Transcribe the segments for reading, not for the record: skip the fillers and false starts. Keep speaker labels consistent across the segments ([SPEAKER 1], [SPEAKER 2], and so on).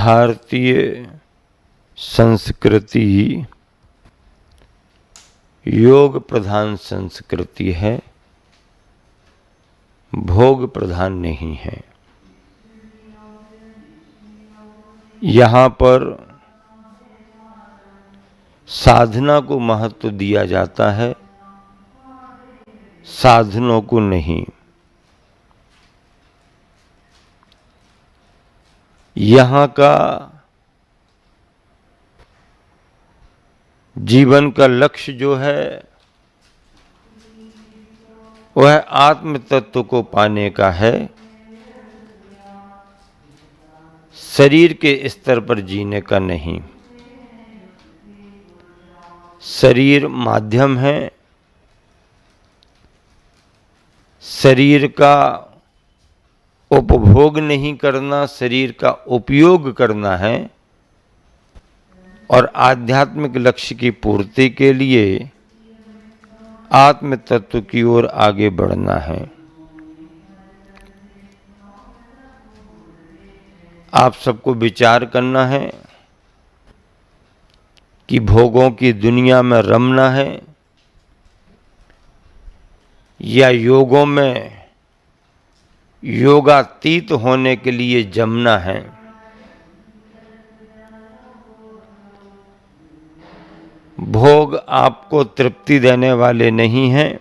[SPEAKER 1] भारतीय संस्कृति योग प्रधान संस्कृति है, भोग प्रधान नहीं है। यहाँ पर साधना को महत्व दिया जाता है, साधनों को नहीं। यहाँ का जीवन का लक्ष्य जो है वह आत्म तत्व को पाने का है, शरीर के स्तर पर जीने का नहीं। शरीर माध्यम है, शरीर का उपभोग नहीं करना, शरीर का उपयोग करना है और आध्यात्मिक लक्ष्य की पूर्ति के लिए आत्म तत्व की ओर आगे बढ़ना है। आप सबको विचार करना है कि भोगों की दुनिया में रमना है या योगों में योगातीत होने के लिए जमना है। भोग आपको तृप्ति देने वाले नहीं हैं,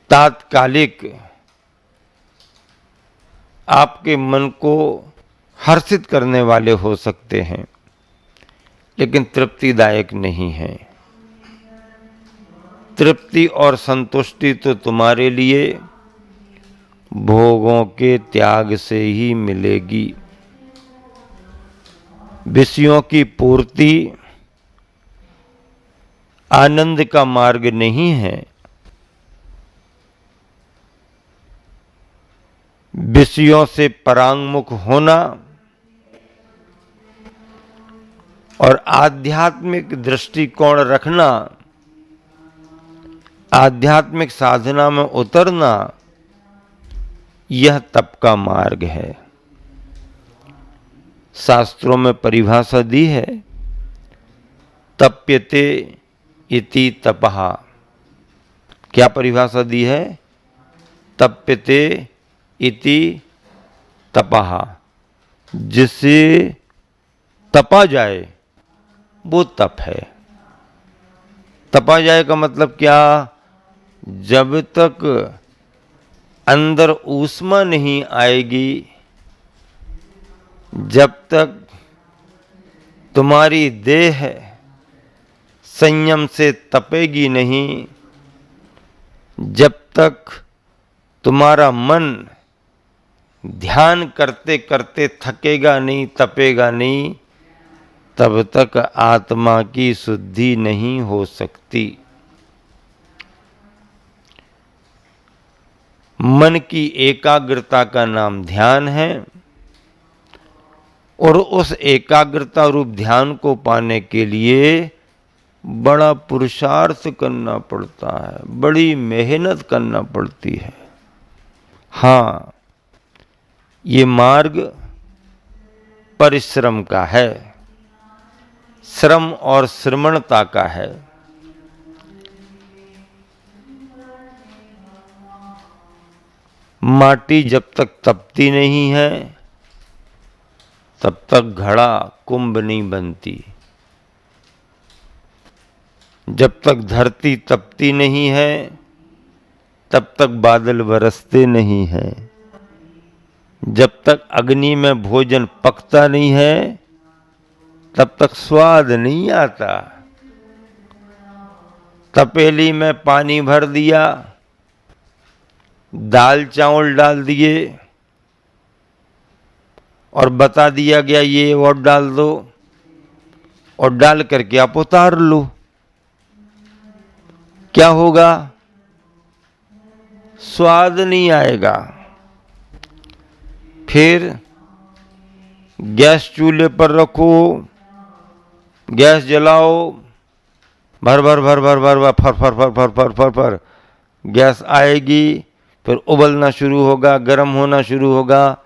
[SPEAKER 1] तात्कालिक आपके मन को हर्षित करने वाले हो सकते हैं, लेकिन तृप्तिदायक नहीं है। तृप्ति और संतुष्टि तो तुम्हारे लिए भोगों के त्याग से ही मिलेगी। विषयों की पूर्ति आनंद का मार्ग नहीं है। विषयों से परांगमुख होना और आध्यात्मिक दृष्टिकोण रखना, आध्यात्मिक साधना में उतरना, यह तप का मार्ग है। शास्त्रों में परिभाषा दी है, तप्यते इति तपः। क्या परिभाषा दी है? तप्यते इति तपः। जिसे तपा जाए वो तप है। तपा जाए का मतलब क्या? जब तक अंदर ऊष्मा नहीं आएगी, जब तक तुम्हारी देह संयम से तपेगी नहीं, जब तक तुम्हारा मन ध्यान करते करते थकेगा नहीं, तपेगा नहीं, तब तक आत्मा की शुद्धि नहीं हो सकती। मन की एकाग्रता का नाम ध्यान है और उस एकाग्रता रूप ध्यान को पाने के लिए बड़ा पुरुषार्थ करना पड़ता है, बड़ी मेहनत करना पड़ती है। हाँ, ये मार्ग परिश्रम का है, श्रम और श्रमणता का है। माटी जब तक तपती नहीं है तब तक घड़ा कुंभ नहीं बनती। जब तक धरती तपती नहीं है तब तक बादल बरसते नहीं हैं। जब तक अग्नि में भोजन पकता नहीं है तब तक स्वाद नहीं आता। तपेली में पानी भर दिया, दाल चावल डाल दिए और बता दिया गया ये और डाल दो, और डाल करके आप उतार लो, क्या होगा? स्वाद नहीं आएगा। फिर गैस चूल्हे पर रखो, गैस जलाओ, भर भर भर भर भर भर फर फर फर फर फर फर फर गैस आएगी, फिर उबलना शुरू होगा, गर्म होना शुरू होगा,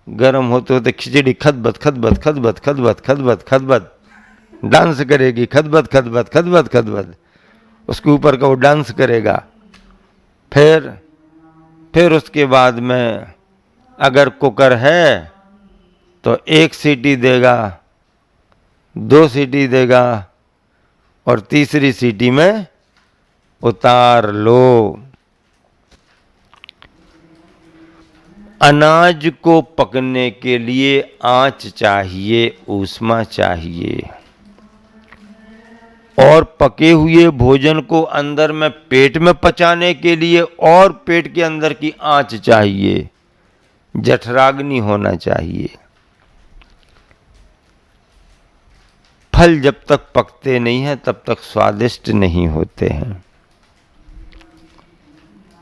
[SPEAKER 1] गर्म होते होते खिचड़ी खदबद खदबद खदबद खदबद खदबद खदबद डांस करेगी, खदबद खदबद खदबद खदबद, उसके ऊपर का वो डांस करेगा। फिर उसके बाद में अगर कुकर है तो 1 सीटी देगा, 2 सीटी देगा और तीसरी सीटी में उतार लो। अनाज को पकने के लिए आंच चाहिए, ऊष्मा चाहिए, और पके हुए भोजन को अंदर में पेट में पचाने के लिए और पेट के अंदर की आंच चाहिए, जठराग्नि होना चाहिए। फल जब तक पकते नहीं हैं तब तक स्वादिष्ट नहीं होते हैं।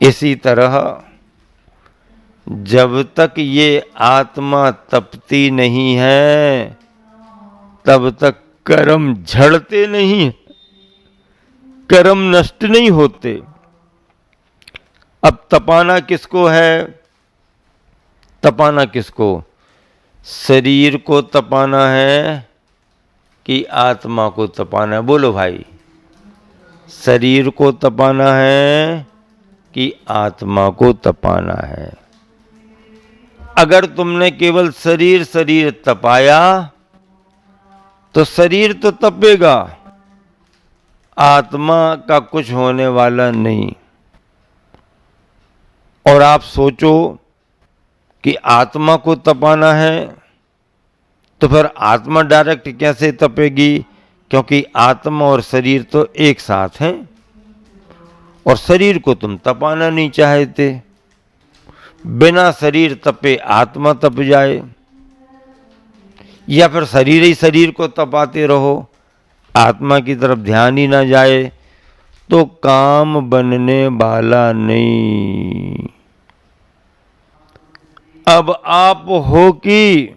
[SPEAKER 1] इसी तरह जब तक ये आत्मा तपती नहीं है तब तक कर्म झड़ते नहीं, कर्म नष्ट नहीं होते। अब तपाना किसको है? तपाना किसको? शरीर को तपाना है कि आत्मा को तपाना है? बोलो भाई, शरीर को तपाना है कि आत्मा को तपाना है? अगर तुमने केवल शरीर शरीर तपाया तो शरीर तो तपेगा, आत्मा का कुछ होने वाला नहीं। और आप सोचो कि आत्मा को तपाना है तो फिर आत्मा डायरेक्ट कैसे तपेगी? क्योंकि आत्मा और शरीर तो एक साथ हैं और शरीर को तुम तपाना नहीं चाहते। बिना शरीर तपे आत्मा तप जाए, या फिर शरीर ही शरीर को तपाते रहो, आत्मा की तरफ ध्यान ही ना जाए, तो काम बनने वाला नहीं। अब आप हो कि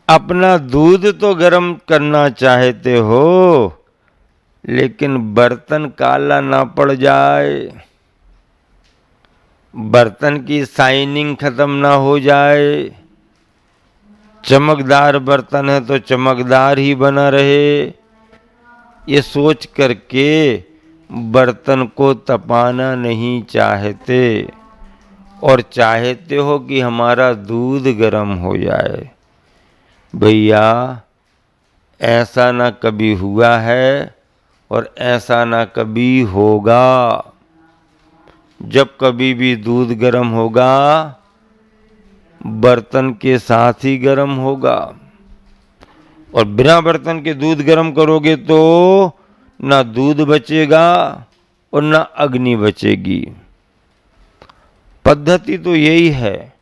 [SPEAKER 1] अपना दूध तो गर्म करना चाहते हो, लेकिन बर्तन काला ना पड़ जाए, बर्तन की शाइनिंग खत्म ना हो जाए। चमकदार बर्तन है तो चमकदार ही बना रहे, ये सोच करके बर्तन को तपाना नहीं चाहते, और चाहते हो कि हमारा दूध गर्म हो जाए। भैया, ऐसा ना कभी हुआ है और ऐसा ना कभी होगा। जब कभी भी दूध गर्म होगा, बर्तन के साथ ही गर्म होगा, और बिना बर्तन के दूध गर्म करोगे तो ना दूध बचेगा और ना अग्नि बचेगी। पद्धति तो यही है,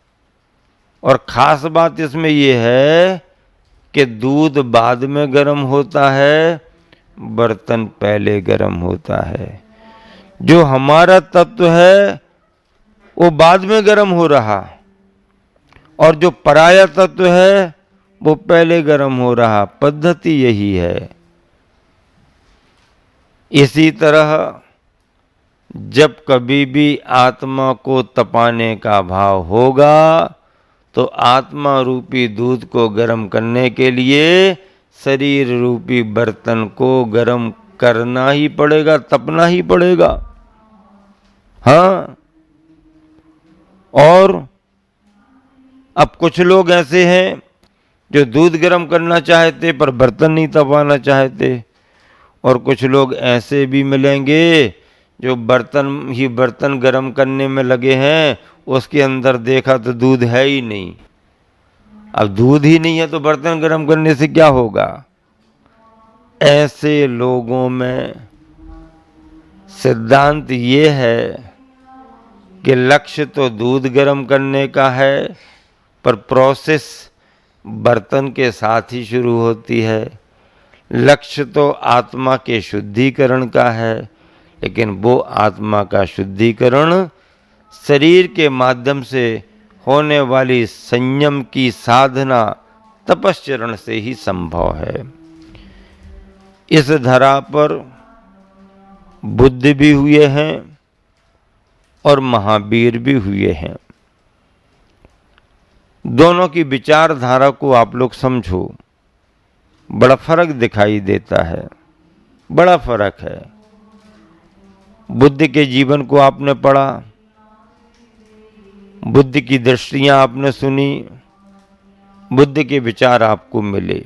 [SPEAKER 1] और खास बात इसमें यह है कि दूध बाद में गर्म होता है, बर्तन पहले गर्म होता है। जो हमारा तत्व है वो बाद में गर्म हो रहा, और जो पराया तत्व है वो पहले गर्म हो रहा। पद्धति यही है। इसी तरह जब कभी भी आत्मा को तपाने का भाव होगा तो आत्मा रूपी दूध को गर्म करने के लिए शरीर रूपी बर्तन को गर्म करना ही पड़ेगा, तपना ही पड़ेगा। हाँ, और अब कुछ लोग ऐसे हैं जो दूध गर्म करना चाहते पर बर्तन नहीं तपाना चाहते, और कुछ लोग ऐसे भी मिलेंगे जो बर्तन गर्म करने में लगे हैं, उसके अंदर देखा तो दूध है ही नहीं। अब दूध ही नहीं है तो बर्तन गर्म करने से क्या होगा? ऐसे लोगों में सिद्धांत ये है कि लक्ष्य तो दूध गर्म करने का है, पर प्रोसेस बर्तन के साथ ही शुरू होती है। लक्ष्य तो आत्मा के शुद्धिकरण का है, लेकिन वो आत्मा का शुद्धिकरण शरीर के माध्यम से होने वाली संयम की साधना तपश्चरण से ही संभव है। इस धरा पर बुद्ध भी हुए हैं और महावीर भी हुए हैं। दोनों की विचारधारा को आप लोग समझो, बड़ा फर्क दिखाई देता है, बड़ा फर्क है। बुद्ध के जीवन को आपने पढ़ा, बुद्ध की दृष्टियां आपने सुनी, बुद्ध के विचार आपको मिले।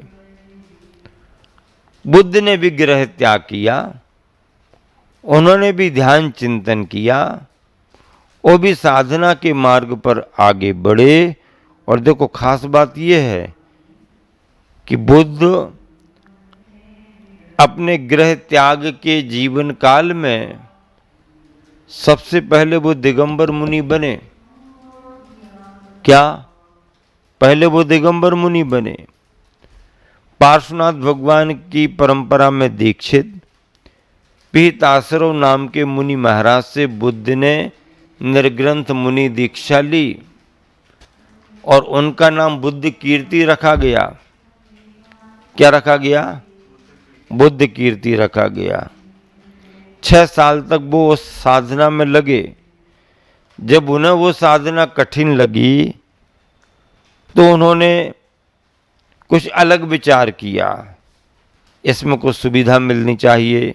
[SPEAKER 1] बुद्ध ने भी गृह त्याग किया, उन्होंने भी ध्यान चिंतन किया, वो भी साधना के मार्ग पर आगे बढ़े। और देखो खास बात यह है कि बुद्ध अपने गृह त्याग के जीवन काल में सबसे पहले वो दिगंबर मुनि बने। क्या? पहले वो दिगंबर मुनि बने। पार्श्वनाथ भगवान की परंपरा में दीक्षित पीतासरव नाम के मुनि महाराज से बुद्ध ने निर्ग्रंथ मुनि दीक्षा ली और उनका नाम बुद्ध कीर्ति रखा गया। क्या रखा गया? बुद्ध कीर्ति रखा गया। 6 साल तक वो उस साधना में लगे। जब उन्हें वो साधना कठिन लगी तो उन्होंने कुछ अलग विचार किया, इसमें कुछ सुविधा मिलनी चाहिए,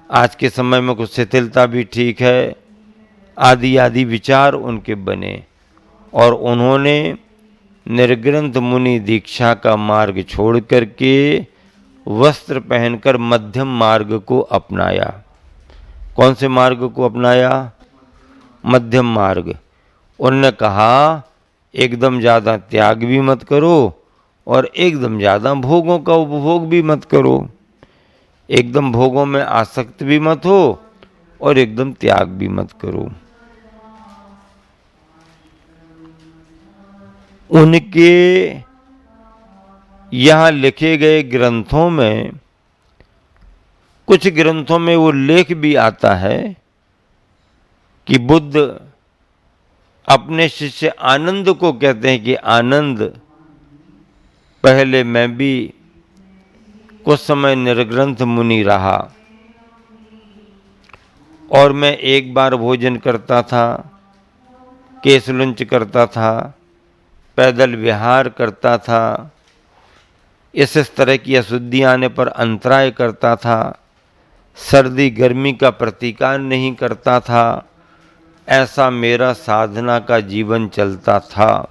[SPEAKER 1] आज के समय में कुछ शिथिलता भी ठीक है, आदि आदि विचार उनके बने और उन्होंने निर्ग्रंथ मुनि दीक्षा का मार्ग छोड़ करके वस्त्र पहनकर मध्यम मार्ग को अपनाया। कौन से मार्ग को अपनाया? मध्यम मार्ग। उन्होंने कहा एकदम ज़्यादा त्याग भी मत करो और एकदम ज़्यादा भोगों का उपभोग भी मत करो, एकदम भोगों में आसक्त भी मत हो और एकदम त्याग भी मत करो। उनके यहाँ लिखे गए ग्रंथों में, कुछ ग्रंथों में वो लेख भी आता है कि बुद्ध अपने शिष्य आनंद को कहते हैं कि आनंद, पहले मैं भी कुछ समय निर्ग्रंथ मुनि रहा और मैं एक बार भोजन करता था, केशलुंच करता था, पैदल विहार करता था, इस तरह की अशुद्धि आने पर अंतराय करता था, सर्दी गर्मी का प्रतिकार नहीं करता था, ऐसा मेरा साधना का जीवन चलता था।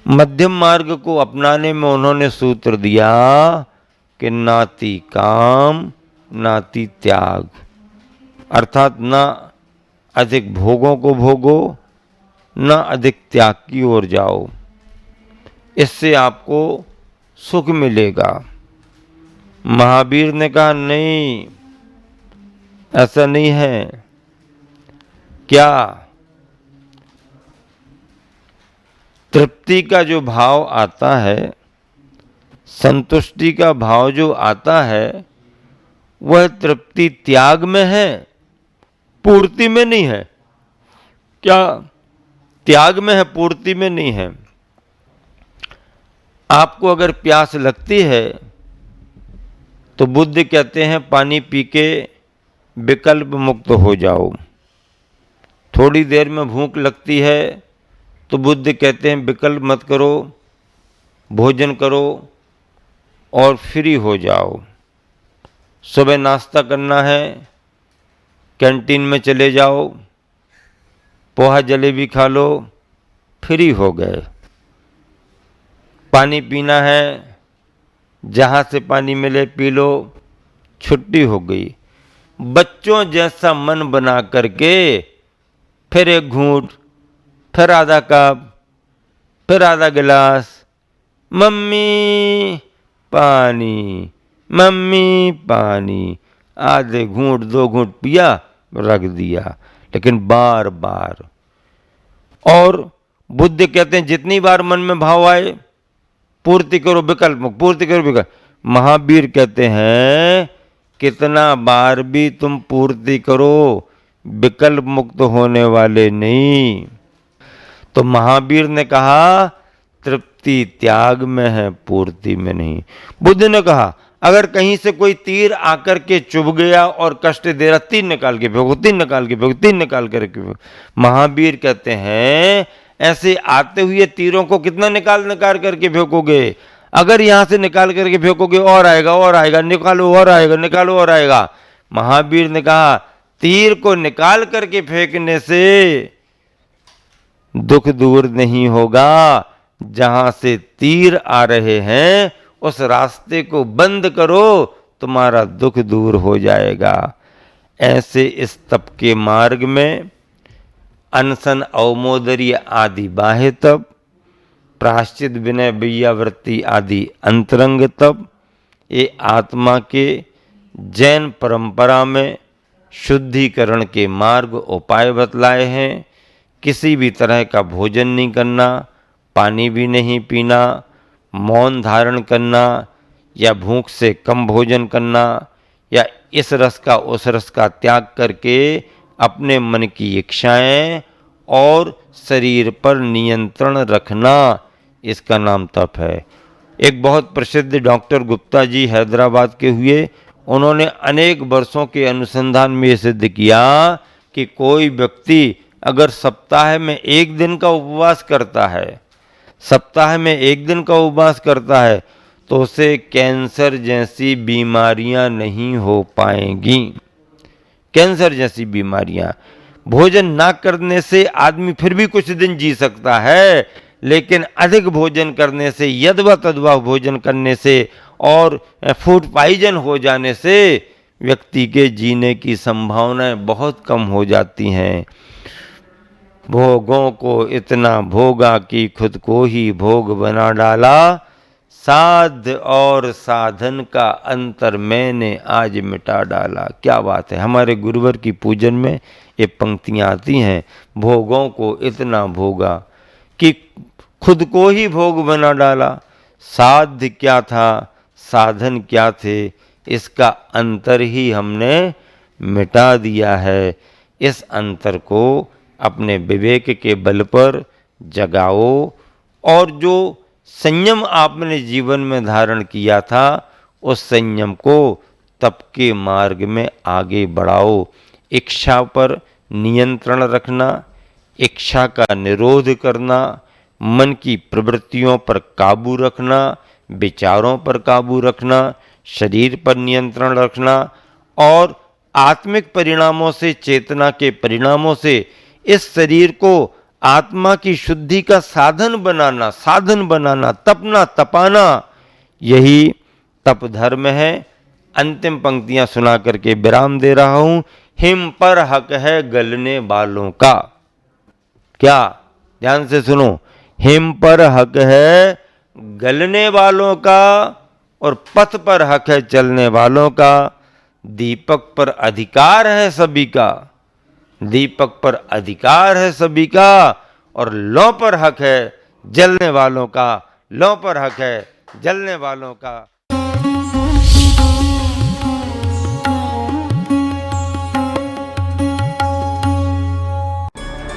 [SPEAKER 1] मध्यम मार्ग को अपनाने में उन्होंने सूत्र दिया कि नाति काम नाति त्याग, अर्थात ना अधिक भोगों को भोगो, ना अधिक त्याग की ओर जाओ, इससे आपको सुख मिलेगा। महावीर ने कहा नहीं, ऐसा नहीं है। क्या? तृप्ति का जो भाव आता है, संतुष्टि का भाव जो आता है, वह तृप्ति त्याग में है, पूर्ति में नहीं है। क्या? त्याग में है, पूर्ति में नहीं है। आपको अगर प्यास लगती है तो बुद्ध कहते हैं पानी पी के विकल्प मुक्त हो जाओ। थोड़ी देर में भूख लगती है तो बुद्ध कहते हैं विकल्प मत करो, भोजन करो और फ्री हो जाओ। सुबह नाश्ता करना है, कैंटीन में चले जाओ, पोहा जलेबी खा लो, फ्री हो गए। पानी पीना है, जहाँ से पानी मिले पी लो, छुट्टी हो गई। बच्चों जैसा मन बना करके फिर एक घूंट, फिर आधा कप, फिर आधा गिलास, मम्मी पानी, मम्मी पानी, आधे घूंट 2 घूंट पिया, रख दिया, लेकिन बार बार। और बुद्ध कहते हैं जितनी बार मन में भाव आए पूर्ति करो विकल्प मुक्त, पूर्ति करो विकल्प। महावीर कहते हैं कितना बार भी तुम पूर्ति करो, विकल्प मुक्त होने वाले नहीं। तो महावीर ने कहा तृप्ति त्याग में है, पूर्ति में नहीं। बुद्ध ने कहा अगर कहीं से कोई तीर आकर के चुभ गया और कष्ट दे रहा, तीन निकाल के फेंको, तीन निकाल के फेंको, तीन निकाल कर फेंको। महावीर कहते हैं ऐसे आते हुए तीरों को कितना निकाल निकाल करके फेंकोगे? अगर यहां से निकाल करके फेंकोगे और आएगा, निकालो और आएगा, निकालो और आएगा। महावीर ने कहा तीर को निकाल करके फेंकने से दुख दूर नहीं होगा, जहां से तीर आ रहे हैं उस रास्ते को बंद करो, तुम्हारा दुख दूर हो जाएगा। ऐसे इस तप के मार्ग में अनशन, अवमोदर्य आदि बाह्य तप, प्राश्चित, विनय, विद्यावृत्ति आदि अंतरंग तप, ये आत्मा के जैन परंपरा में शुद्धिकरण के मार्ग उपाय बतलाए हैं। किसी भी तरह का भोजन नहीं करना, पानी भी नहीं पीना, मौन धारण करना, या भूख से कम भोजन करना, या इस रस का उस रस का त्याग करके अपने मन की इच्छाएं और शरीर पर नियंत्रण रखना, इसका नाम तप है। एक बहुत प्रसिद्ध डॉक्टर गुप्ता जी हैदराबाद के हुए, उन्होंने अनेक वर्षों के अनुसंधान में यह सिद्ध किया कि कोई व्यक्ति अगर सप्ताह में एक दिन का उपवास करता है, सप्ताह में एक दिन का उपवास करता है, तो उसे कैंसर जैसी बीमारियां नहीं हो पाएंगी। कैंसर जैसी बीमारियां, भोजन ना करने से आदमी फिर भी कुछ दिन जी सकता है, लेकिन अधिक भोजन करने से, यदवा तदवा भोजन करने से और फूड पॉइजन हो जाने से व्यक्ति के जीने की संभावनाएं बहुत कम हो जाती हैं। भोगों को इतना भोगा कि खुद को ही भोग बना डाला, साध और साधन का अंतर मैंने आज मिटा डाला। क्या बात है! हमारे गुरुवर की पूजन में ये पंक्तियां आती हैं, भोगों को इतना भोगा कि खुद को ही भोग बना डाला। साध्य क्या था, साधन क्या थे, इसका अंतर ही हमने मिटा दिया है। इस अंतर को अपने विवेक के बल पर जगाओ और जो संयम आपने जीवन में धारण किया था, उस संयम को तप के मार्ग में आगे बढ़ाओ। इच्छा पर नियंत्रण रखना, इच्छा का निरोध करना, मन की प्रवृत्तियों पर काबू रखना, विचारों पर काबू रखना, शरीर पर नियंत्रण रखना और आत्मिक परिणामों से, चेतना के परिणामों से इस शरीर को आत्मा की शुद्धि का साधन बनाना, तपना, तपाना, यही तप धर्म है। अंतिम पंक्तियां सुना करके विराम दे रहा हूं। हिम पर हक है गलने वालों का। क्या? ध्यान से सुनो। हिम पर हक है गलने वालों का और पथ पर हक है चलने वालों का। दीपक पर अधिकार है सभी का, दीपक पर अधिकार है सभी का, और लौ पर हक है जलने वालों का, लौ पर हक है जलने वालों का।